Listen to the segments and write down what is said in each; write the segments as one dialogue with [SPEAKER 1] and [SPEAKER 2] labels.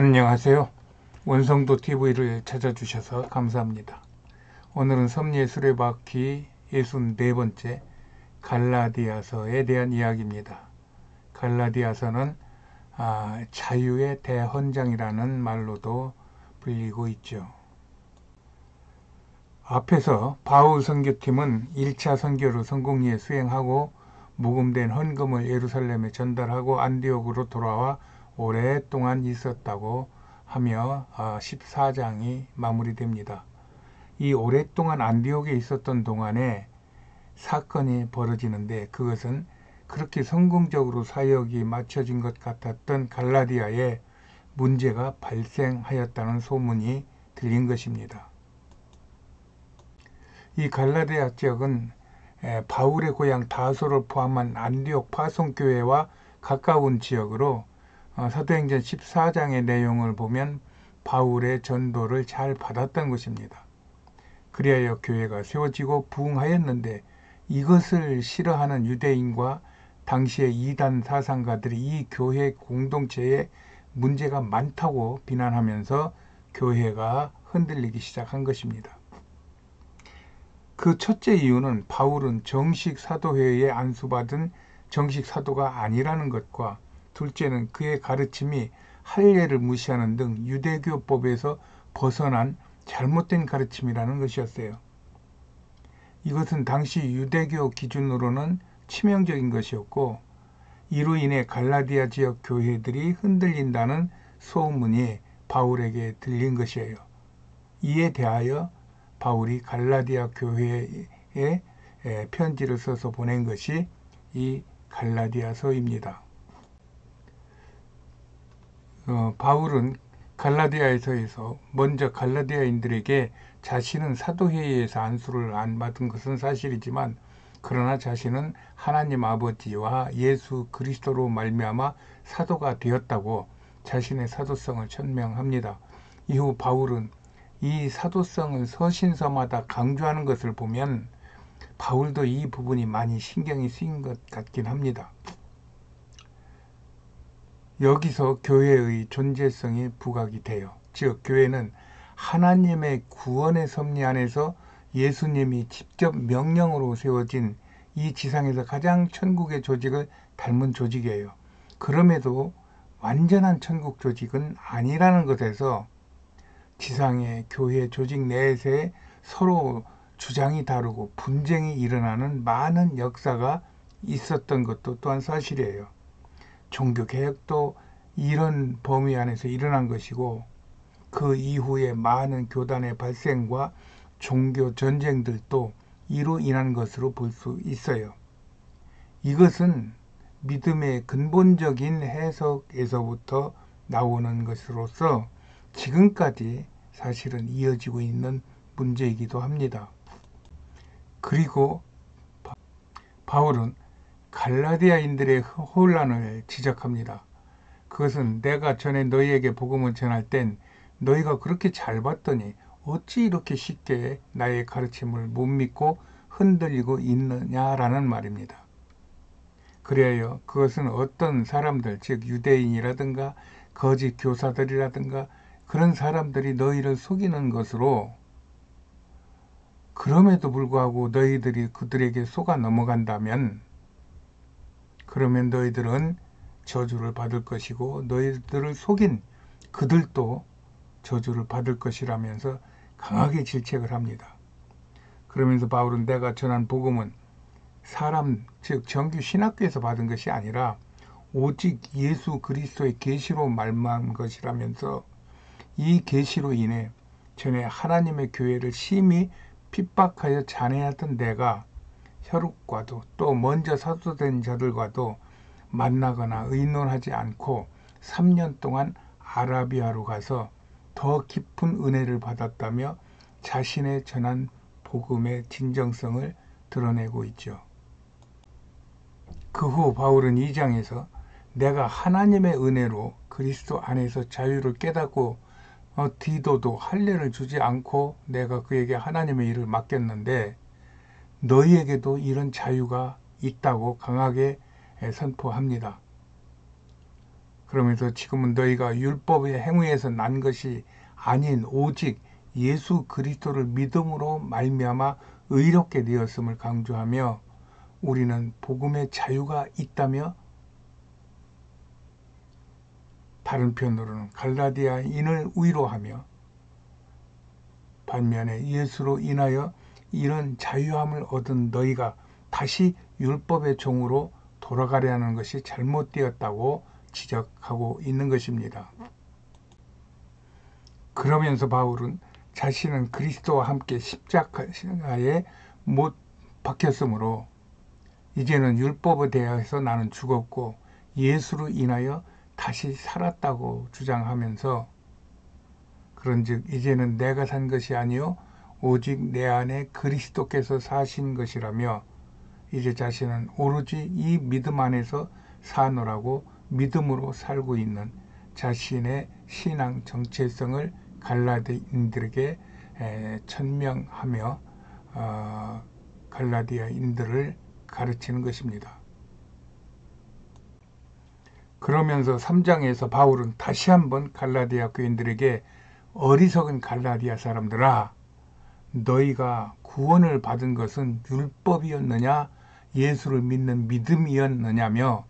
[SPEAKER 1] 안녕하세요. 원성도 TV를 찾아주셔서 감사합니다. 오늘은 섭리의 수레바퀴 64번째 갈라디아서에 대한 이야기입니다. 갈라디아서는 자유의 대헌장이라는 말로도 불리고 있죠. 앞에서 바울 선교팀은 1차 선교를 성공리에 수행하고 모금된 헌금을 예루살렘에 전달하고 안디옥으로 돌아와 오랫동안 있었다고 하며 14장이 마무리됩니다. 이 오랫동안 안디옥에 있었던 동안에 사건이 벌어지는데 그것은 그렇게 성공적으로 사역이 마쳐진 것 같았던 갈라디아에 문제가 발생하였다는 소문이 들린 것입니다. 이 갈라디아 지역은 바울의 고향 다소를 포함한 안디옥 파송교회와 가까운 지역으로 사도행전 14장의 내용을 보면 바울의 전도를 잘 받았던 것입니다. 그리하여 교회가 세워지고 부흥하였는데 이것을 싫어하는 유대인과 당시의 이단 사상가들이 이 교회 공동체에 문제가 많다고 비난하면서 교회가 흔들리기 시작한 것입니다. 그 첫째 이유는 바울은 정식 사도회의에 안수받은 정식 사도가 아니라는 것과 둘째는 그의 가르침이 할례를 무시하는 등 유대교법에서 벗어난 잘못된 가르침이라는 것이었어요. 이것은 당시 유대교 기준으로는 치명적인 것이었고 이로 인해 갈라디아 지역 교회들이 흔들린다는 소문이 바울에게 들린 것이에요. 이에 대하여 바울이 갈라디아 교회에 편지를 써서 보낸 것이 이 갈라디아서입니다. 바울은 갈라디아서에서 먼저 갈라디아인들에게 자신은 사도회의에서 안수를 안 받은 것은 사실이지만 그러나 자신은 하나님 아버지와 예수 그리스도로 말미암아 사도가 되었다고 자신의 사도성을 천명합니다. 이후 바울은 이 사도성을 서신서마다 강조하는 것을 보면 바울도 이 부분이 많이 신경이 쓰인 것 같긴 합니다. 여기서 교회의 존재성이 부각이 돼요. 즉 교회는 하나님의 구원의 섭리 안에서 예수님이 직접 명령으로 세워진 이 지상에서 가장 천국의 조직을 닮은 조직이에요. 그럼에도 완전한 천국 조직은 아니라는 것에서 지상의 교회 조직 내에서 서로 주장이 다르고 분쟁이 일어나는 많은 역사가 있었던 것도 또한 사실이에요. 종교개혁도 이런 범위 안에서 일어난 것이고 그 이후에 많은 교단의 발생과 종교 전쟁들도 이로 인한 것으로 볼 수 있어요. 이것은 믿음의 근본적인 해석에서부터 나오는 것으로서 지금까지 사실은 이어지고 있는 문제이기도 합니다. 그리고 바울은 갈라디아인들의 혼란을 지적합니다. 그것은 내가 전에 너희에게 복음을 전할 땐 너희가 그렇게 잘 봤더니 어찌 이렇게 쉽게 나의 가르침을 못 믿고 흔들리고 있느냐라는 말입니다. 그래야 그것은 어떤 사람들, 즉 유대인이라든가 거짓 교사들이라든가 그런 사람들이 너희를 속이는 것으로 그럼에도 불구하고 너희들이 그들에게 속아 넘어간다면 그러면 너희들은 저주를 받을 것이고 너희들을 속인 그들도 저주를 받을 것이라면서 강하게 질책을 합니다. 그러면서 바울은 내가 전한 복음은 사람, 즉 정규 신학교에서 받은 것이 아니라 오직 예수 그리스도의 계시로 말만 것이라면서 이 계시로 인해 전에 하나님의 교회를 심히 핍박하여 잔해하던 내가 혈육과도 또 먼저 사도된 자들과도 만나거나 의논하지 않고 3년 동안 아라비아로 가서 더 깊은 은혜를 받았다며 자신의 전한 복음의 진정성을 드러내고 있죠. 그 후 바울은 2장에서 내가 하나님의 은혜로 그리스도 안에서 자유를 깨닫고 디도도 할례를 주지 않고 내가 그에게 하나님의 일을 맡겼는데 너희에게도 이런 자유가 있다고 강하게 선포합니다. 그러면서 지금은 너희가 율법의 행위에서 난 것이 아닌 오직 예수 그리스도를 믿음으로 말미암아 의롭게 되었음을 강조하며 우리는 복음의 자유가 있다며, 다른 편으로는 갈라디아인을 위로하며 반면에 예수로 인하여 이런 자유함을 얻은 너희가 다시 율법의 종으로 돌아가려 하는 것이 잘못되었다고 지적하고 있는 것입니다. 그러면서 바울은 자신은 그리스도와 함께 십자가에 못 박혔으므로 이제는 율법에 대해서 나는 죽었고 예수로 인하여 다시 살았다고 주장하면서, 그런즉 이제는 내가 산 것이 아니요 오직 내 안에 그리스도께서 사신 것이라며 이제 자신은 오로지 이 믿음 안에서 사노라고 믿음으로 살고 있는 자신의 신앙 정체성을 갈라디아인들에게 천명하며 갈라디아인들을 가르치는 것입니다. 그러면서 3장에서 바울은 다시 한번 갈라디아 교인들에게 어리석은 갈라디아 사람들아, 너희가 구원을 받은 것은 율법이었느냐 예수를 믿는 믿음이었느냐며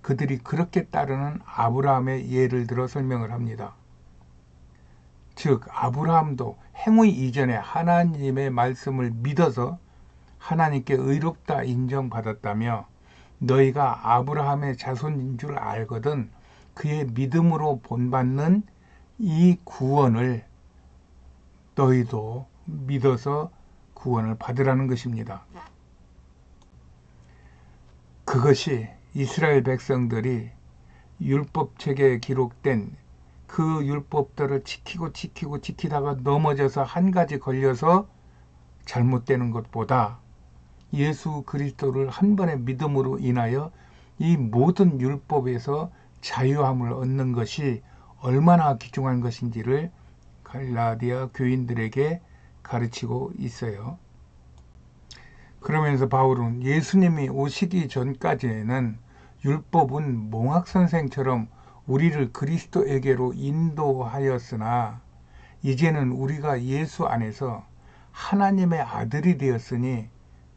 [SPEAKER 1] 그들이 그렇게 따르는 아브라함의 예를 들어 설명을 합니다. 즉 아브라함도 행위 이전에 하나님의 말씀을 믿어서 하나님께 의롭다 인정받았다며 너희가 아브라함의 자손인 줄 알거든 그의 믿음으로 본받는 이 구원을 너희도 믿어서 구원을 받으라는 것입니다. 그것이 이스라엘 백성들이 율법책에 기록된 그 율법들을 지키다가 넘어져서 한 가지 걸려서 잘못되는 것보다 예수 그리스도를 한 번의 믿음으로 인하여 이 모든 율법에서 자유함을 얻는 것이 얼마나 귀중한 것인지를 갈라디아 교인들에게 가르치고 있어요. 그러면서 바울은 예수님이 오시기 전까지는 율법은 몽학선생처럼 우리를 그리스도에게로 인도하였으나 이제는 우리가 예수 안에서 하나님의 아들이 되었으니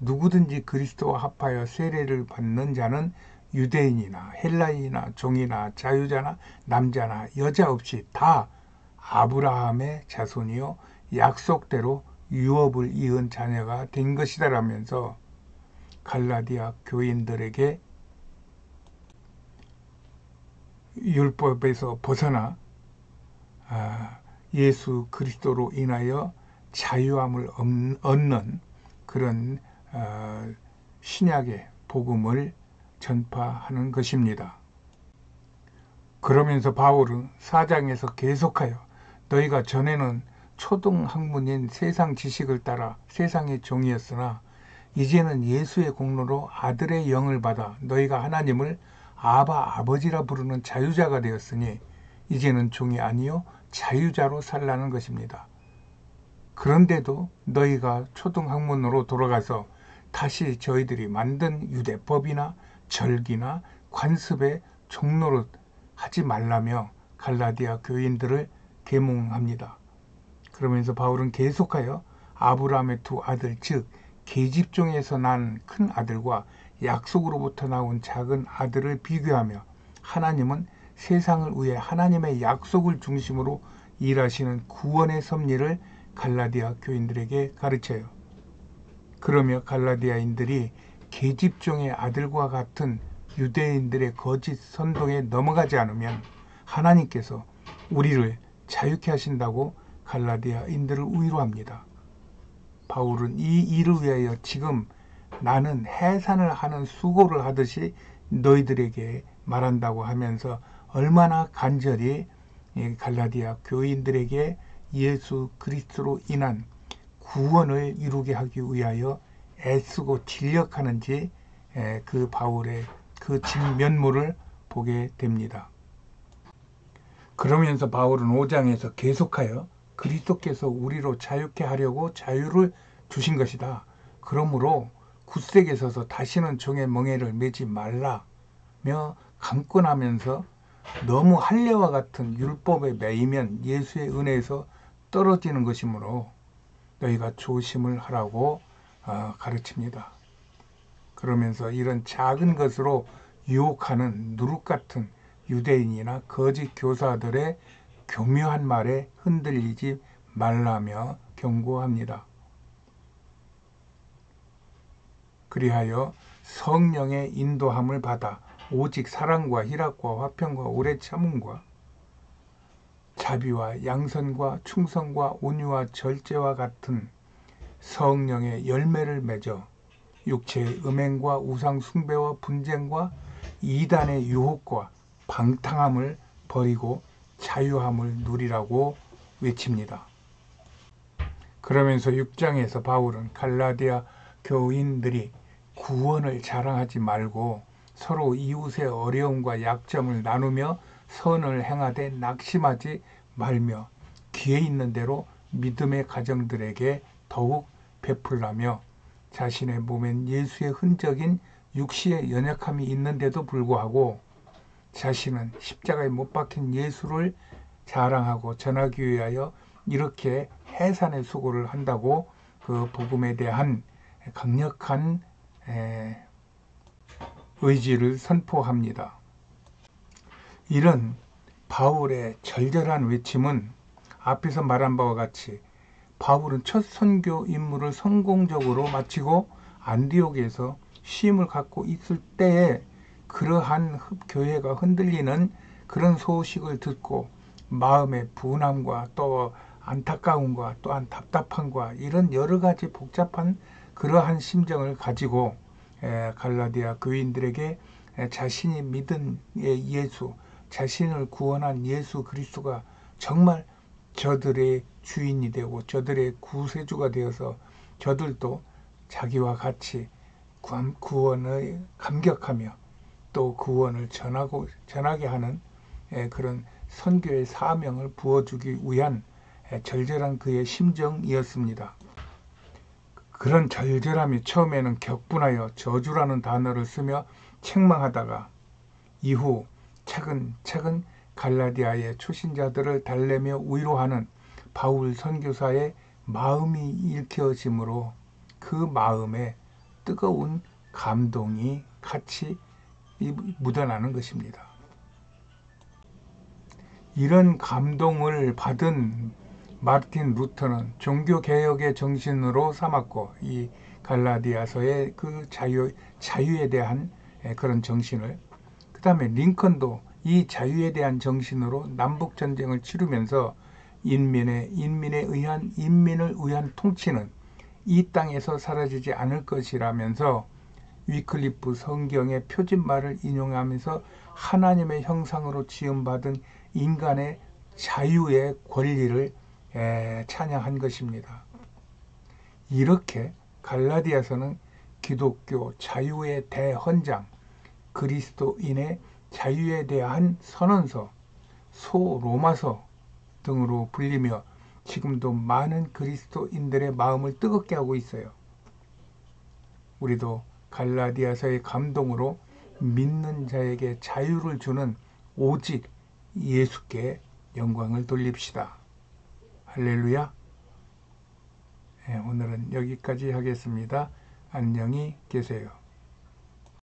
[SPEAKER 1] 누구든지 그리스도와 합하여 세례를 받는 자는 유대인이나 헬라인이나 종이나 자유자나 남자나 여자 없이 다 아브라함의 자손이요 약속대로 유업을 이은 자녀가 된 것이다 라면서 갈라디아 교인들에게 율법에서 벗어나 예수 그리스도로 인하여 자유함을 얻는 그런 신약의 복음을 전파하는 것입니다. 그러면서 바울은 4장에서 계속하여 너희가 전에는 초등학문인 세상 지식을 따라 세상의 종이었으나 이제는 예수의 공로로 아들의 영을 받아 너희가 하나님을 아바 아버지라 부르는 자유자가 되었으니 이제는 종이 아니요 자유자로 살라는 것입니다. 그런데도 너희가 초등학문으로 돌아가서 다시 저희들이 만든 유대법이나 절기나 관습의 종로로 하지 말라며 갈라디아 교인들을 계몽합니다. 그러면서 바울은 계속하여 아브라함의 두 아들 즉 계집종에서 난 큰 아들과 약속으로부터 나온 작은 아들을 비교하며 하나님은 세상을 위해 하나님의 약속을 중심으로 일하시는 구원의 섭리를 갈라디아 교인들에게 가르쳐요. 그러며 갈라디아인들이 계집종의 아들과 같은 유대인들의 거짓 선동에 넘어가지 않으면 하나님께서 우리를 자유케 하신다고 갈라디아인들을 위로합니다. 바울은 이 일을 위하여 지금 나는 해산을 하는 수고를 하듯이 너희들에게 말한다고 하면서 얼마나 간절히 갈라디아 교인들에게 예수 그리스도로 인한 구원을 이루게 하기 위하여 애쓰고 진력하는지 그 바울의 그 진면모를 보게 됩니다. 그러면서 바울은 5장에서 계속하여 그리스도께서 우리로 자유케 하려고 자유를 주신 것이다. 그러므로 굳세게 서서 다시는 종의 멍에를 매지 말라며 강권하면서 너무 할례와 같은 율법에 매이면 예수의 은혜에서 떨어지는 것이므로 너희가 조심을 하라고 가르칩니다. 그러면서 이런 작은 것으로 유혹하는 누룩 같은 유대인이나 거짓 교사들의 교묘한 말에 흔들리지 말라며 경고합니다. 그리하여 성령의 인도함을 받아 오직 사랑과 희락과 화평과 오래 참음과 자비와 양선과 충성과 온유와 절제와 같은 성령의 열매를 맺어 육체의 음행과 우상 숭배와 분쟁과 이단의 유혹과 방탕함을 버리고 자유함을 누리라고 외칩니다. 그러면서 6장에서 바울은 갈라디아 교인들이 구원을 자랑하지 말고 서로 이웃의 어려움과 약점을 나누며 선을 행하되 낙심하지 말며 기회 있는 대로 믿음의 가정들에게 더욱 베풀라며 자신의 몸엔 예수의 흔적인 육시의 연약함이 있는데도 불구하고 자신은 십자가에 못 박힌 예수를 자랑하고 전하기 위하여 이렇게 해산의 수고를 한다고 그 복음에 대한 강력한 의지를 선포합니다. 이런 바울의 절절한 외침은 앞에서 말한 바와 같이 바울은 첫 선교 임무를 성공적으로 마치고 안디옥에서 쉼을 갖고 있을 때에 그러한 교회가 흔들리는 그런 소식을 듣고 마음의 분함과 또 안타까움과 또한 답답함과 이런 여러 가지 복잡한 그러한 심정을 가지고 갈라디아 교인들에게 자신이 믿은 예수, 자신을 구원한 예수 그리스도가 정말 저들의 주인이 되고 저들의 구세주가 되어서 저들도 자기와 같이 구원을 감격하며 또 구원을 전하게 하는 그런 선교의 사명을 부어주기 위한 절절한 그의 심정이었습니다. 그런 절절함이 처음에는 격분하여 저주라는 단어를 쓰며 책망하다가 이후 차근차근 갈라디아의 초신자들을 달래며 위로하는 바울 선교사의 마음이 읽혀지므로 그 마음에 뜨거운 감동이 같이 묻어나는 것입니다. 이런 감동을 받은 마르틴 루터는 종교개혁의 정신으로 삼았고 이 갈라디아서의 그 자유에 대한 그런 정신을, 그 다음에 링컨도 이 자유에 대한 정신으로 남북전쟁을 치르면서 인민을 위한 통치는 이 땅에서 사라지지 않을 것이라면서 위클리프 성경의 표진말을 인용하면서 하나님의 형상으로 지음받은 인간의 자유의 권리를 찬양한 것입니다. 이렇게 갈라디아서는 기독교 자유의 대헌장, 그리스도인의 자유에 대한 선언서, 소로마서 등으로 불리며 지금도 많은 그리스도인들의 마음을 뜨겁게 하고 있어요. 우리도 갈라디아서의 감동으로 믿는 자에게 자유를 주는 오직 예수께 영광을 돌립시다. 할렐루야. 오늘은 여기까지 하겠습니다. 안녕히 계세요.